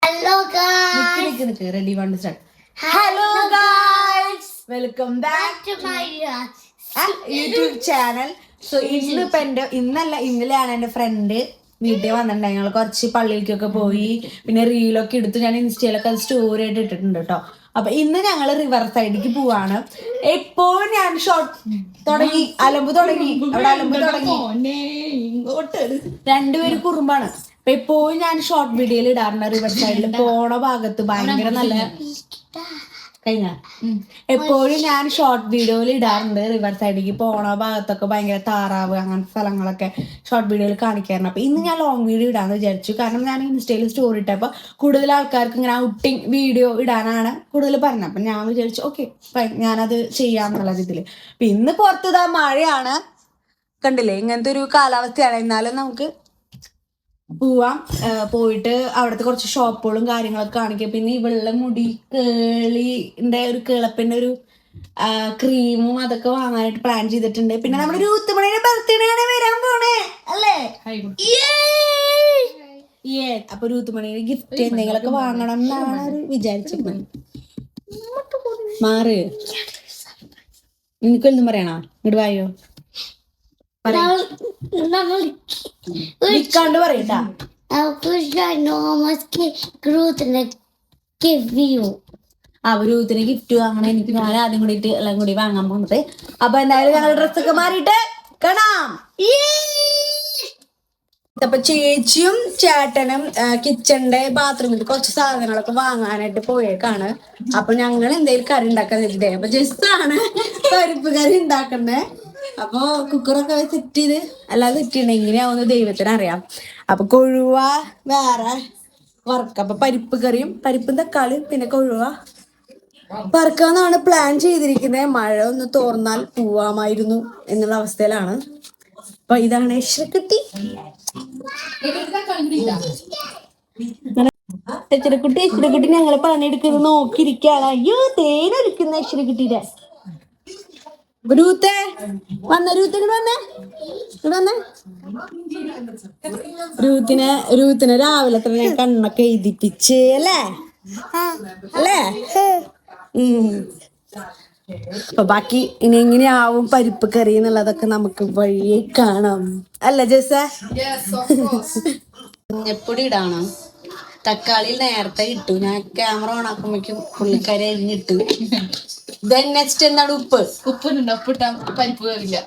Hello guys. Ready, one to start. Hello guys. Welcome back to my YouTube channel. So ഇന്നലെയാണ് എന്റെ front വീട്ടിൽ വന്നിട്ടുണ്ടായി. ഞങ്ങൾ കുറച്ച് പള്ളിയിലേക്കൊക്കെ പോയി, പിന്നെ റീലൊക്കെ എടുത്തു. ഞാൻ ഇൻസ്റ്റയിലൊക്കെ അത് സ്റ്റോറി ആയിട്ട് ഇട്ടിട്ടുണ്ട് കേട്ടോ. അപ്പൊ ഇന്ന് ഞങ്ങൾ റിവർ സൈഡിലേക്ക് പോവാണ്. എപ്പോഴും ഞാൻ ഷോർട്ട് തുടങ്ങി, അലമ്പ് തുടങ്ങി, അവിടെ അലമ്പ് തുടങ്ങി. രണ്ടുപേര് കുറുമ്പാണ്. അപ്പൊ എപ്പോഴും ഞാൻ ഷോർട്ട് വീഡിയോയിൽ ഇടാറുണ്ട്. റിവർ സൈഡിൽ പോണ ഭാഗത്ത് ഭയങ്കര നല്ല എപ്പോഴും ഞാൻ ഷോർട്ട് വീഡിയോയിൽ ഇടാറുണ്ട്. റിവർ സൈഡിലേക്ക് പോണ ഭാഗത്തൊക്കെ ഭയങ്കര താറാവ് അങ്ങനത്തെ സ്ഥലങ്ങളൊക്കെ ഷോർട്ട് വീഡിയോയിൽ കാണിക്കാറുണ്ട്. അപ്പൊ ഇന്ന് ഞാൻ ലോങ് വീഡിയോ ഇടാന്ന് വിചാരിച്ചു. കാരണം ഞാൻ ഇൻസ്റ്റയിൽ സ്റ്റോറി ഇട്ടപ്പോൾ കൂടുതൽ ആൾക്കാർക്ക് ഇങ്ങനെ ഔട്ടിങ് വീഡിയോ ഇടാനാണ് കൂടുതൽ പറഞ്ഞത്. അപ്പൊ ഞാൻ വിചാരിച്ചു ഓക്കെ ഞാനത് ചെയ്യാന്നുള്ള ഇതില്. അപ്പൊ ഇന്ന് പുറത്തുതാ മഴയാണ്, കണ്ടില്ലേ, ഇങ്ങനത്തെ ഒരു കാലാവസ്ഥയാണ്. എന്നാലും നമുക്ക് പോവാം. പോയിട്ട് അവിടുത്തെ കുറച്ച് ഷോപ്പുകളും കാര്യങ്ങളൊക്കെ കാണിക്കാം. പിന്നെ ഇവളുടെ മുടി കേളിന്റെ ഒരു കിളപ്പിന്റെ ഒരു ക്രീമും അതൊക്കെ വാങ്ങാനായിട്ട് പ്ലാൻ ചെയ്തിട്ടുണ്ട്. പിന്നെ നമ്മുടെ രൂത്തുമണിയുടെ ബർത്ത്ഡേ ആണ് വരാൻ പോണേ അല്ലേ? അപ്പൊ രൂത്തുമണിയുടെ ഗിഫ്റ്റ് എന്തെങ്കിലുമൊക്കെ വാങ്ങണം എന്നാണ് വിചാരിച്ചിരുന്നത്. മാറ്, എനിക്കൊന്നും പറയണോ? ഇങ്ങോട്ട് വായോ, പറയട്ടാ. രൂത്തിന് ഗിഫ്റ്റ് വാങ്ങണം. എനിക്ക് ഞാൻ ആദ്യം കൂടിയിട്ട് എല്ലാം കൂടി വാങ്ങാൻ പോകുന്നത്. അപ്പൊ എന്തായാലും ഞങ്ങൾ ഡ്രസ്സൊക്കെ മാറിയിട്ട് കാണാം. അപ്പൊ ചേച്ചിയും ചേട്ടനും കിച്ചണിന്റെ ബാത്റൂമിൽ കുറച്ച് സാധനങ്ങളൊക്കെ വാങ്ങാനായിട്ട് പോയേക്കാണ്. അപ്പൊ ഞങ്ങൾ എന്തെങ്കിലും കറി ഉണ്ടാക്കാൻ വെച്ചിട്ടേ. അപ്പൊ ജസ്റ്റ് ആണ് പരിപ്പ് കറി ഉണ്ടാക്കണ്ടേ. അപ്പൊ കുക്കറൊക്കെ സെറ്റ് ചെയ്ത് അല്ലാതെ സെറ്റ് ചെയ്യണം, എങ്ങനെയാവുന്ന ദൈവത്തിന് അറിയാം. അപ്പൊ കൊഴുവ വേറെ വറക്ക. അപ്പൊ പരിപ്പ് കറിയും പരിപ്പും തക്കാളിയും പിന്നെ കൊഴുവ വറക്കാന്നാണ് പ്ലാൻ ചെയ്തിരിക്കുന്നത്. മഴ ഒന്ന് തോർന്നാൽ പോവാമായിരുന്നു എന്നുള്ള അവസ്ഥയിലാണ്. അപ്പൊ ഇതാണ് ഇശ്രക്കുട്ടി. ഇശ്രക്കുട്ടി ഞങ്ങള് പണിയെടുക്കുന്നത് നോക്കിയിരിക്കുകയാണ്. അയ്യോ തേനൊലിക്കുന്ന ഇശ്രക്കുട്ടിയുടെ. രൂത്തേ വന്ന, രൂത്തിന് വന്നേ, വന്നേ. രൂത്തിനെ രാവിലെ തന്നെ ഞാൻ കണ്ണൊക്കെ എഴുതിപ്പിച്ച് അല്ലേ അല്ലേ? അപ്പൊ ബാക്കി ഇനി എങ്ങനെയാവും പരിപ്പ് കറി എന്നുള്ളതൊക്കെ നമുക്ക് വഴിയെ കാണാം അല്ലേ ജെസ്സേ? മഞ്ഞപ്പൊടി ഇടാണ്. തക്കാളി നേരത്തെ ഇട്ടു. ഞാൻ ക്യാമറ ഓൺ ആക്കുമ്പോഴേക്കും പുള്ളിക്കാരി അരിഞ്ഞിട്ടു. നെക്സ്റ്റ് എന്താണ്? ഉപ്പിട്ടുണ്ടോ? ഉപ്പിട്ടാ പരിപ്പ് കറിയില്ല.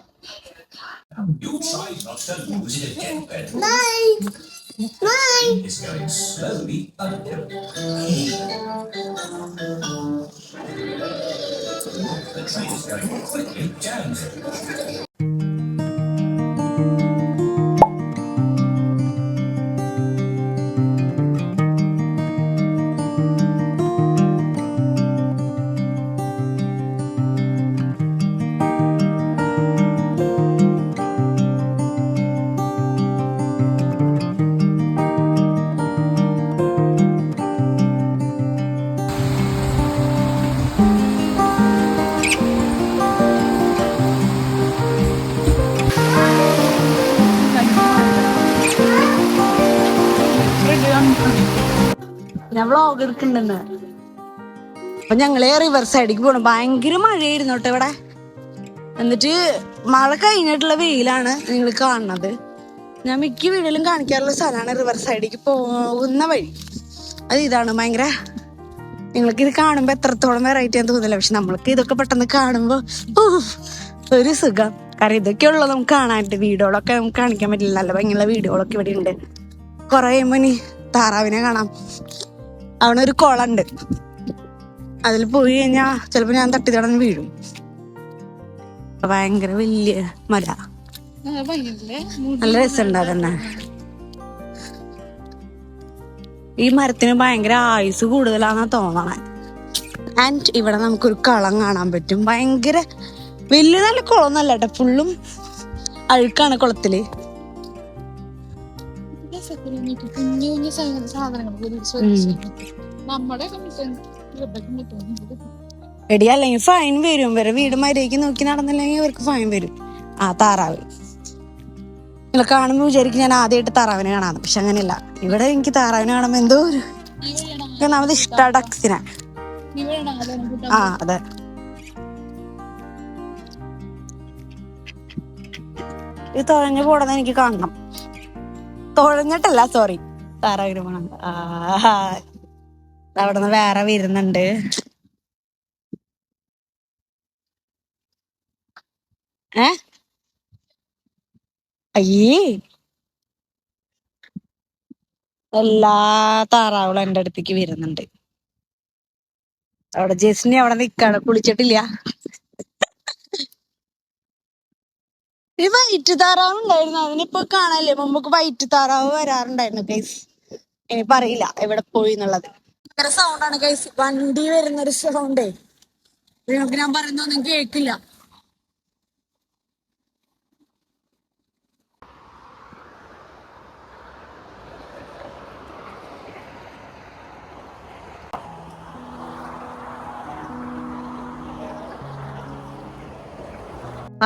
ഞാൻ വ്ളോഗ് എടുക്കണ്ടെന്ന്. അപ്പൊ ഞങ്ങള് റിവർ സൈഡിലേക്ക് പോണം. ഭയങ്കര മഴയായിരുന്നു കേട്ടോ ഇവിടെ. എന്നിട്ട് മഴ കഴിഞ്ഞിട്ടുള്ള വെയിലാണ് നിങ്ങൾ കാണുന്നത്. ഞാൻ മിക്ക വീഡിയോയിലും കാണിക്കാറുള്ള സ്ഥലമാണ് റിവർ സൈഡിലേക്ക് പോകുന്ന വഴി. അത് ഇതാണ്. ഭയങ്കര നിങ്ങൾക്ക് ഇത് കാണുമ്പോ എത്രത്തോളം വെറൈറ്റി ആണെന്ന് തോന്നില്ല. പക്ഷെ നമ്മൾക്ക് ഇതൊക്കെ പെട്ടെന്ന് കാണുമ്പോ ഒരു സുഖം. കാരണം ഇതൊക്കെയുള്ളൂ നമുക്ക് കാണാനായിട്ട്. വീഡിയോകളൊക്കെ നമുക്ക് കാണിക്കാൻ പറ്റില്ല. നല്ല ഭംഗിയുള്ള വീഡിയോകളൊക്കെ ഇവിടെ ഉണ്ട്. കുറെ മണി താറാവിനെ കാണാം. അവിടെ ഒരു കുളമുണ്ട്, അതിൽ പോയി കഴിഞ്ഞാ ചിലപ്പോ ഞാൻ തട്ടി തടഞ്ഞ് വീഴും. ഭയങ്കര വലിയ മല, നല്ല രസമുണ്ട്. അതന്നെ ഈ മരത്തിന് ഭയങ്കര ആയുസ് കൂടുതലാന്നാ തോന്നണേ. ആൻഡ് ഇവിടെ നമുക്കൊരു കളം കാണാൻ പറ്റും. ഭയങ്കര വലിയ നല്ല കുളമൊന്നല്ല കേട്ടോ, ഫുള്ളും അഴുക്കാണ് കുളത്തില്. എടി അല്ലെങ്കിൽ ഫൈൻ വരും. വരെ വീട് മര്യാദയ്ക്ക് നോക്കി നടന്നില്ലെങ്കിൽ അവർക്ക് ഫൈൻ വരും. താറാവ് നിങ്ങൾ കാണുമ്പോൾ വിചാരിക്കും ഞാൻ ആദ്യമായിട്ട് താറാവിനെ കാണാന്ന്. പക്ഷെ അങ്ങനെയല്ല, ഇവിടെ എനിക്ക് താറാവിനെ കാണുമ്പോൾ എന്തോ ഒരു നമുക്ക് ഇഷ്ട ഡക്സിനെ. ആ അതെ. ഇത് തുഴഞ്ഞു പോണെന്ന് എനിക്ക് കാണണം. തുഴഞ്ഞിട്ടല്ല, സോറി, താറാവിന് പോണം. അവിടെ നിന്ന് വേറെ വരുന്നുണ്ട്. അയ്യേ, എല്ലാ താറാവുകളും എന്റെ അടുത്തേക്ക് വരുന്നുണ്ട്. അവിടെ ജസ്നി അവിടെ നിക്കാണ്, കുളിച്ചിട്ടില്ല. ഈ വൈറ്റ് താറാവ് ഉണ്ടായിരുന്നു, അതിനിപ്പോ കാണാല്ലേ. മുമ്പ് വൈറ്റ് താറാവ് വരാറുണ്ടായിരുന്നു ഗൈസ്. ഇനിയിപ്പോ അറിയില്ല എവിടെ പോയി എന്നുള്ളത്. ഭയങ്കര സൗണ്ടാണ് ഗൈസ്, വണ്ടി വരുന്നൊരു സൗണ്ടേ. നിങ്ങൾക്ക് ഞാൻ പറയുന്നൊന്നും കേൾക്കില്ല.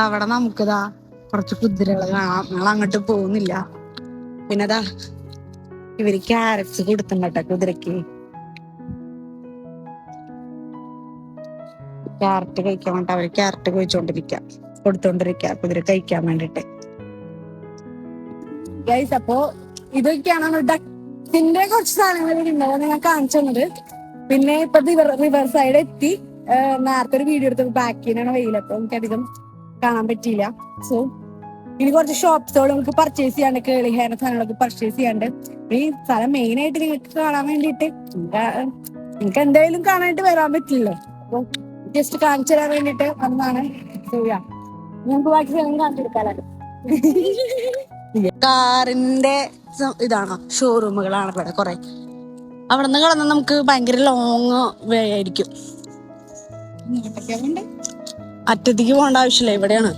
അവിടെ നമുക്കിതാ കുറച്ച് കുതിരകൾ കാണാം. ഞങ്ങൾ അങ്ങോട്ട് പോകുന്നില്ല. പിന്നെതാ ഇവര് ക്യാരറ്റ്സ് കൊടുത്തിട്ടോ കുതിരക്ക്. ക്യാരറ്റ് കഴിക്കാൻ വേണ്ടി അവര് ക്യാരറ്റ് കൊടുത്തോണ്ടിരിക്ക കുതിര കഴിക്കാൻ വേണ്ടിട്ട്. ഗൈസ്, അപ്പോ ഇതൊക്കെയാണ് ഡക്കിന്റെ കുറച്ച് സാധനങ്ങൾ ഉണ്ടാവും ഞാൻ കാണിച്ചു തന്നത്. പിന്നെ ഇപ്പൊ റിവർ സൈഡ് എത്തി. നേരത്തെ ഒരു വീഡിയോ എടുത്ത് ബാക്കിനാണ് വെയിലപ്പോ എനിക്കധികം കാണാൻ പറ്റിയില്ല. സോ ഇനി കുറച്ച് ഷോപ്സുകൾ നമുക്ക് പർച്ചേസ് ചെയ്യാണ്ട്, കേളി ഹെയർ സാധനങ്ങളൊക്കെ പർച്ചേസ് ചെയ്യാണ്ട്. ഈ സ്ഥലം മെയിൻ ആയിട്ട് നിങ്ങൾക്ക് കാണാൻ വേണ്ടിട്ട്, നിങ്ങൾക്ക് എന്തായാലും കാണാനായിട്ട് വരാൻ പറ്റില്ലല്ലോ. അപ്പൊ ജസ്റ്റ് കാണിച്ചു തരാൻ വേണ്ടിട്ട് വന്നാണ്. നമുക്ക് ബാക്കി സ്ഥലം കാണിച്ചെടുക്കാലോ. കാറിന്റെ ഇതാണോ ഷോറൂമുകളാണ് ഇവിടെ കുറെ. അവിടെ നിന്ന് കിടന്ന് നമുക്ക് ഭയങ്കര ലോങ് വേ ആയിരിക്കും. അറ്റത്തേക്ക് പോകേണ്ട ആവശ്യമില്ല, ഇവിടെയാണ്.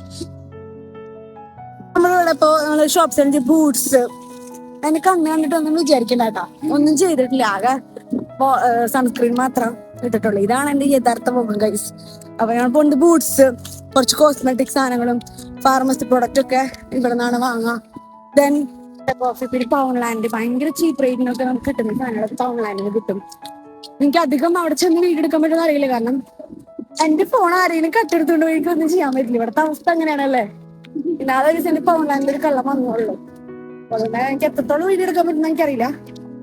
നമ്മളിവിടെ ഇപ്പോ ഷോപ്സ് ബൂട്ട്സ് അതിന് കണ്ണ് കണ്ടിട്ടൊന്നും വിചാരിക്കണ്ട കേട്ടോ. ഒന്നും ചെയ്തിട്ടില്ല, ആകെ സൺസ്ക്രീൻ മാത്രം ഇട്ടിട്ടുള്ളൂ. ഇതാണ് എന്റെ യഥാർത്ഥ മുഖം ഗൈസ്. അപ്പൊ ഞാൻ പോണ്ട് ബൂട്ട്സ്, കുറച്ച് കോസ്മെറ്റിക് സാധനങ്ങളും ഫാർമസി പ്രൊഡക്റ്റ് ഒക്കെ ഇവിടെ നിന്നാണ് വാങ്ങാം. ദെൻ കോഫി, പിന്നെ പൗൺലാൻഡ് ഭയങ്കര ചീപ്പ് റേറ്റിനൊക്കെ നമുക്ക് കിട്ടുന്ന സാധനങ്ങളൊക്കെ പൗൺലാൻഡിന് കിട്ടും. എനിക്ക് അധികം അവിടെ ചെന്ന് വീഡിയോ എടുക്കാൻ പറ്റുന്ന അറിയില്ല, കാരണം എന്റെ ഫോൺ ആരെങ്കിലും കട്ടെടുത്തോണ്ട് പോയി എനിക്കൊന്നും ചെയ്യാൻ പറ്റില്ല. ഇവിടുത്തെ അവസ്ഥ അങ്ങനെയാണല്ലേ. പിന്നെ ആ ഒരു ദിവസം പൗൺലാൻഡിൽ ഒരു കള്ളം വന്നോളൂ. അതുകൊണ്ട് എനിക്ക് എത്രത്തോളം വീഡിയോ എടുക്കാൻ പറ്റുന്ന എനിക്കറിയില്ല.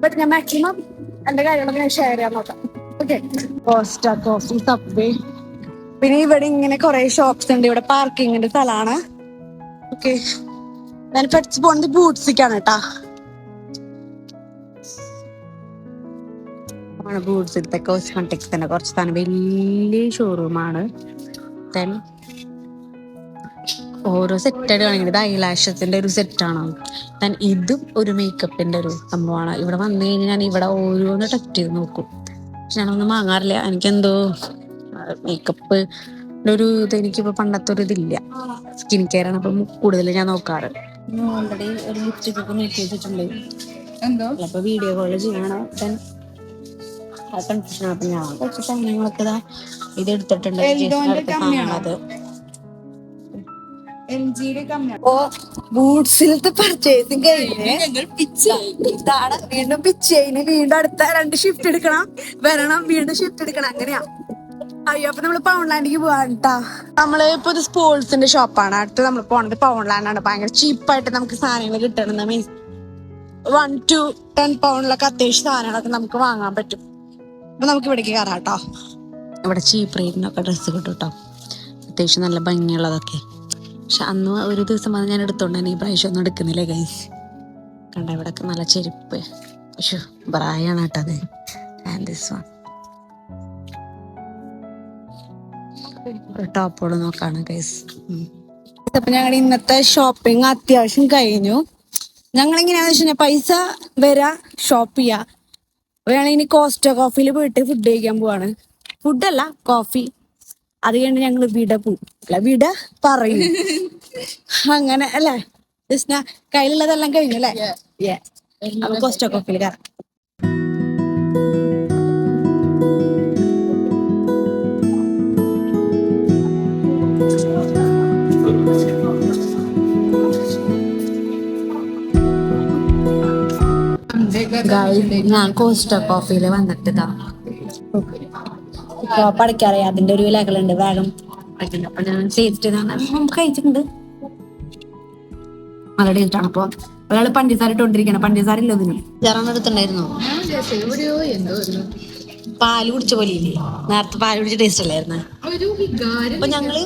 ബട്ട് ഞാൻ മാക്സിമം എന്റെ കാര്യങ്ങളൊക്കെ ഞാൻ ഷെയർ ചെയ്യാൻ നോക്കാം. ഓക്കെ, കോസ്റ്റ കോഫി, സബ്വേ, പിന്നെ ഇവിടെ ഇങ്ങനെ കുറെ ഷോപ്സ് ഉണ്ട്. ഇവിടെ പാർക്കിങ്ങിന്റെ സ്ഥലമാണ്. ഓക്കെ, ഞാൻ പഠിച്ചു പോകുന്നത് ബൂട്ട്സിക്കാണ് കേട്ടാ. ബൂട്ട്സിലത്തെ കോസ്മെറ്റിക്സിന്റെ കുറച്ച് സാധനം, വലിയ ഷോറൂമാണ്. ദെൻ ഓരോ സെറ്റായിട്ട് കാണിക്കുന്നത്. ഇത് ഐലാഷസിന്റെ ഒരു സെറ്റാണ്. ദെൻ ഇതും ഒരു മേക്കപ്പിന്റെ ഒരു സംഭവമാണ്. ഇവിടെ വന്നു കഴിഞ്ഞാൽ ഞാൻ ഇവിടെ ഓരോന്ന് ടെസ്റ്റ് ചെയ്ത് നോക്കും. പക്ഷെ ഞാനൊന്നും വാങ്ങാറില്ല. എനിക്കെന്തോ മേക്കപ്പ് ഒരു ഇത് എനിക്കിപ്പോ പണ്ടത്തെ ഒരു ഇതില്ല. സ്കിൻ കെയർ ആണ് അപ്പം കൂടുതൽ ഞാൻ നോക്കാറ്. ഓൾറെഡി ഒരു ലിപ്സ്റ്റിക് ഒക്കെ മേക്ക് വെച്ചിട്ടുണ്ട്. എന്തോ അപ്പൊ വീഡിയോ കോള് ചെയ്യണം. കൺഫ്യൂഷൻ. അപ്പൊ ഞാൻ കുറച്ച് സാധനങ്ങളൊക്കെ ഇത് എടുത്തിട്ടുണ്ട്. അത് ബൂട്ട്സിലത്തെ പർച്ചേസിങ് കഴിഞ്ഞ് ഇതാണ് വീണ്ടും പിച്ചേന്. വീണ്ടും അടുത്ത 2 ഷിഫ്റ്റ് എടുക്കണം, വരണം, വീണ്ടും ഷിഫ്റ്റ് എടുക്കണം. അങ്ങനെയാ. അയ്യോ, അപ്പൊ നമ്മള് പൗൺലാൻഡിലേക്ക് പോവാട്ടാ. നമ്മള് ഇപ്പൊ ഇത് സ്പോർട്സിന്റെ ഷോപ്പാണ്. അടുത്ത് നമ്മൾ പോണത് പൗൺലാൻഡാണ്. ഭയങ്കര ചീപ്പായിട്ട് നമുക്ക് സാധനങ്ങൾ കിട്ടണം. മീൻസ് 1 to 10 പൗണ്ടിലൊക്കെ അത്യാവശ്യം സാധനങ്ങളൊക്കെ നമുക്ക് വാങ്ങാൻ പറ്റും. അപ്പൊ നമുക്ക് ഇവിടേക്ക് കയറാം കേട്ടോ. ഇവിടെ ചീപ്പ് റേറ്റിനൊക്കെ ഡ്രസ്സ് കിട്ടും കേട്ടോ, അത്യാവശ്യം നല്ല ഭംഗിയുള്ളതൊക്കെ. പക്ഷെ അന്ന് ഒരു ദിവസം അത് ഞാൻ എടുത്തോണ്ട് തന്നെ ഈ പ്രാവശ്യം ഒന്നും എടുക്കുന്നില്ല ഗൈസ്. കണ്ട ഇവിടെയൊക്കെ നല്ല ചെരുപ്പ്. പക്ഷെ ബ്രായാണ് കേട്ടത്. ടോപ്പോട് നോക്കാണ് ഗൈസ്. അപ്പൊ ഞങ്ങളുടെ ഇന്നത്തെ ഷോപ്പിംഗ് അത്യാവശ്യം കഴിഞ്ഞു. ഞങ്ങൾ എങ്ങനെയാന്ന് വെച്ച് കഴിഞ്ഞാൽ പൈസ വരാ, ഷോപ്പ് ചെയ്യാ. വേണമെങ്കിൽ ഇനി കോസ്റ്റ കോഫിയിൽ പോയിട്ട് ഫുഡ് കഴിക്കാൻ പോവാണ്. ഫുഡല്ല, കോഫി. അത് കഴിഞ്ഞ് ഞങ്ങൾ വിട പറയും അങ്ങനെ അല്ലേ. ജസ്റ്റ് കയ്യിലുള്ളതെല്ലാം കഴിഞ്ഞു അല്ലേ. അപ്പൊ കോസ്റ്റ കോഫിയിൽ കയറാം. ഞാൻ കോസ്റ്റ കോഫിയില് വന്നിട്ട് പടയ്ക്കറിയാം അതിന്റെ ഒരു ലെവലുണ്ട് വേഗം കഴിക്കുന്നത്. അപ്പൊ ഞാൻ ടേസ്റ്റ് കഴിച്ചിട്ടുണ്ട്, നല്ല ടേസ്റ്റ് ആണ്. അപ്പൊ ഒരാള് പഞ്ചസാര ഇട്ടോണ്ടിരിക്കണം, പഞ്ചസാര ഇല്ല ഇതിന്. ചേറാണ് എടുത്തിട്ടുണ്ടായിരുന്നോ? പാല് കുടിച്ച പോലെയില്ലേ, നേരത്തെ പാല് കുടിച്ച ടേസ്റ്റ് അല്ലായിരുന്നു. അപ്പൊ ഞങ്ങള്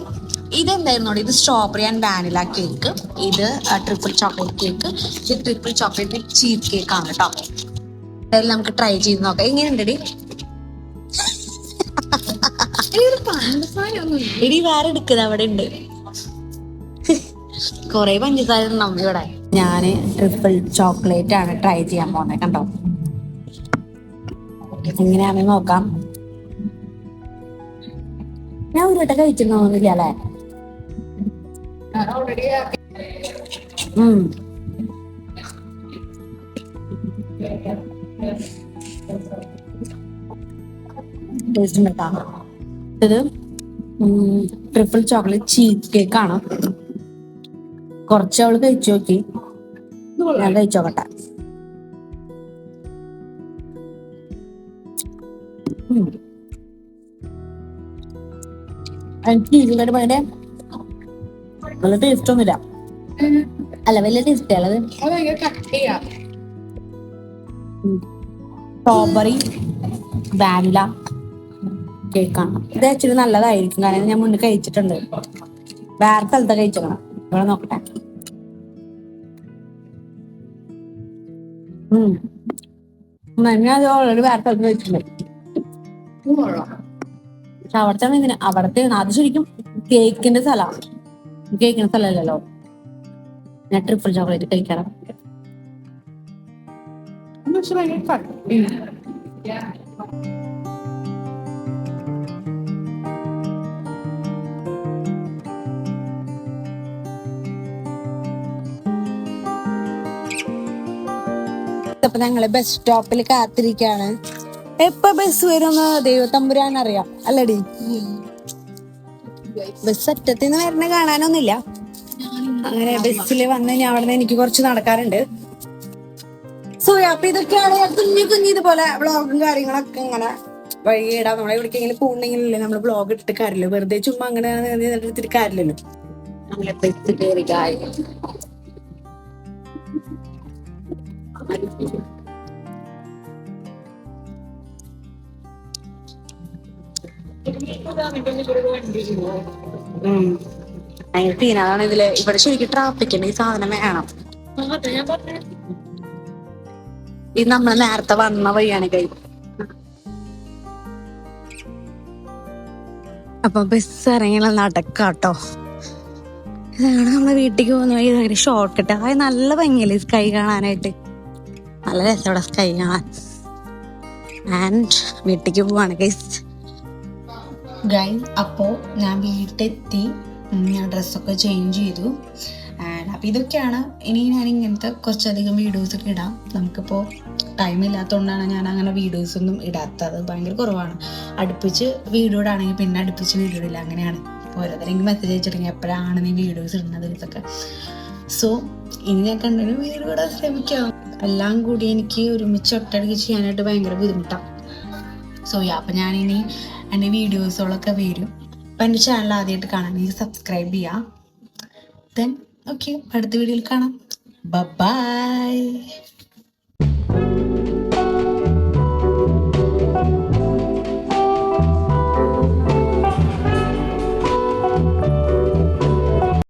ഇതെന്തായിരുന്നു, ഇത് സ്ട്രോബെറി ആൻഡ് വാനില കേക്ക്, ഇത് ട്രിപ്പിൾ ചോക്ലേറ്റ് കേക്ക്, ഇത് ട്രിപ്പിൾ ചോക്ലേറ്റ് ചീസ് കേക്ക് ആണ് കേട്ടോ. എന്തായാലും നമുക്ക് ട്രൈ ചെയ്ത് നോക്കാം എങ്ങനെയുണ്ടടി. എടി വേറെ എടുക്കുന്നത് അവിടെ ഉണ്ട്, കൊറേ പഞ്ചസാര ഉണ്ടാവും ഇവിടെ. ഞാന് ട്രിപ്പിൾ ചോക്ലേറ്റ് ആണ് ട്രൈ ചെയ്യാൻ പോകുന്നത്, കണ്ടോ എങ്ങനെയാണെന്ന് നോക്കാം. ഞാൻ ഒരു വട്ടം കഴിച്ചിട്ടൊന്നുമില്ല അല്ലേ. ടേസ്റ്റ് ഉണ്ട് കേട്ടോ. ഇത് ട്രിപ്പിൾ ചോക്ലേറ്റ് ചീസ് കേക്ക് ആണ്. കുറച്ച് അവള് കഴിച്ചു നോക്കി, ഞാൻ കഴിച്ചോക്കട്ടെ. എനിക്ക് ഇതിലായിട്ട് ഭയങ്കര നല്ല ടേസ്റ്റ് ഒന്നുമില്ല, അല്ല വലിയ ടേസ്റ്റ് അല്ലത്. സ്ട്രോബെറി വാനില കേക്കാണ്. ഇത് ആക്ച്വലി നല്ലതായിരിക്കും, കാരണം ഞാൻ മുന്നേ കഴിച്ചിട്ടുണ്ട്, വേറെ സ്ഥലത്ത് കഴിച്ചേക്കണം. ഇവിടെ നോക്കട്ടെ. ഞാൻ ഓൾറെഡി വേറെ സ്ഥലത്ത് കഴിച്ചിട്ടുണ്ട്. പക്ഷെ അവിടത്തെ അത് ശരിക്കും കേക്കിന്റെ സ്ഥലമാണ്, കേക്കിന്റെ സ്ഥലമല്ലല്ലോ. ഞാൻ ട്രിപ്പിൾ ചോക്ലേറ്റ് കഴിക്കണം. അപ്പൊ ഞങ്ങള് ബസ് സ്റ്റോപ്പിൽ കാത്തിരിക്കാണ്. എപ്പ ബസ് വരുമെന്ന് ദൈവത്തമ്പുരാൻ അറിയാം അല്ലടി. ബസ് അറ്റത്തിന്ന് വരണ കാണാനൊന്നുമില്ല. അങ്ങനെ ബസ്സിൽ വന്ന് ഞാൻ അവിടെ നിന്ന് എനിക്ക് കുറച്ച് നടക്കാറുണ്ട്. സോ അപ്പൊ ഇതൊക്കെയാണ് കുഞ്ഞു കുഞ്ഞു ഇതുപോലെ വ്ളോഗും കാര്യങ്ങളൊക്കെ ഇങ്ങനെ വഴിയിടാം. നമ്മളെ എവിടേക്കെങ്കിലും പോകണമെങ്കിലല്ലേ നമ്മള് വ്ളോഗ് ഇട്ടിട്ട് കാര്യമില്ല, വെറുതെ ചുമ്മാ അങ്ങനെ എടുത്തിട്ട് കാര്യമില്ലല്ലോ. നമ്മളെ ബസ് കയറി അതാണ് ഇതില്. ഇവിടെ ശരിക്കും ട്രാഫിക് ഉണ്ട്, ഈ സാധനം വേണം. ഇത് നമ്മള് നേരത്തെ വന്ന വഴിയാണ് കൈ. അപ്പൊ ബസ് ഇറങ്ങിയുള്ള നടക്കാട്ടോ. ഇതാണ് നമ്മളെ വീട്ടിലേക്ക് പോകുന്ന വഴി. ഭയങ്കര ഷോർട്ട് കട്ട്. നല്ല ഭംഗിയല്ലേ സ്കൈ കാണാനായിട്ട്, നല്ല രസമാണ് സ്കൈ കാണാൻ. ആൻഡ് വീട്ടിലേക്ക് പോവാണ് ഗൈസ്. അപ്പോ ഞാൻ വീട്ടിലെത്തി, ഞാൻ ഡ്രസ്സൊക്കെ ചേഞ്ച് ചെയ്തു. അപ്പം ഇതൊക്കെയാണ്. ഇനി ഞാൻ ഇങ്ങനത്തെ കുറച്ചധികം വീഡിയോസ് ഒക്കെ ഇടാം. നമുക്കിപ്പോൾ ടൈം ഇല്ലാത്തതുകൊണ്ടാണ് ഞാൻ അങ്ങനെ വീഡിയോസ് ഒന്നും ഇടാത്തത്, ഭയങ്കര കുറവാണ്. അടുപ്പിച്ച് വീഡിയോ ഇടാണെങ്കിൽ പിന്നെ അടുപ്പിച്ച് വീഡിയോ ഇടില്ല, അങ്ങനെയാണ്. ഓരോരുത്തരെങ്കിലും മെസ്സേജ് അയച്ചിട്ടുണ്ടെങ്കിൽ എപ്പോഴാണ് നീ വീഡിയോസ് ഇടുന്നത് ഇതൊക്കെ. സോ ഇനി ഞാൻ കണ്ടിന്യൂ വീഡിയോ ഇടാൻ ശ്രമിക്കാം. എല്ലാം കൂടി എനിക്ക് ഒരുമിച്ച് ഒറ്റയടിക്ക് ചെയ്യാനായിട്ട് ഭയങ്കര ബുദ്ധിമുട്ടാണ്. സോ അപ്പം ഞാനിനി എൻ്റെ വീഡിയോസുകളൊക്കെ വരും. അപ്പം എൻ്റെ ചാനൽ ആദ്യമായിട്ട് കാണാമെങ്കിൽ സബ്സ്ക്രൈബ് ചെയ്യാം. ദെൻ ഓക്കെ, അടുത്ത വീഡിയോയിൽ കാണാം. ബൈ.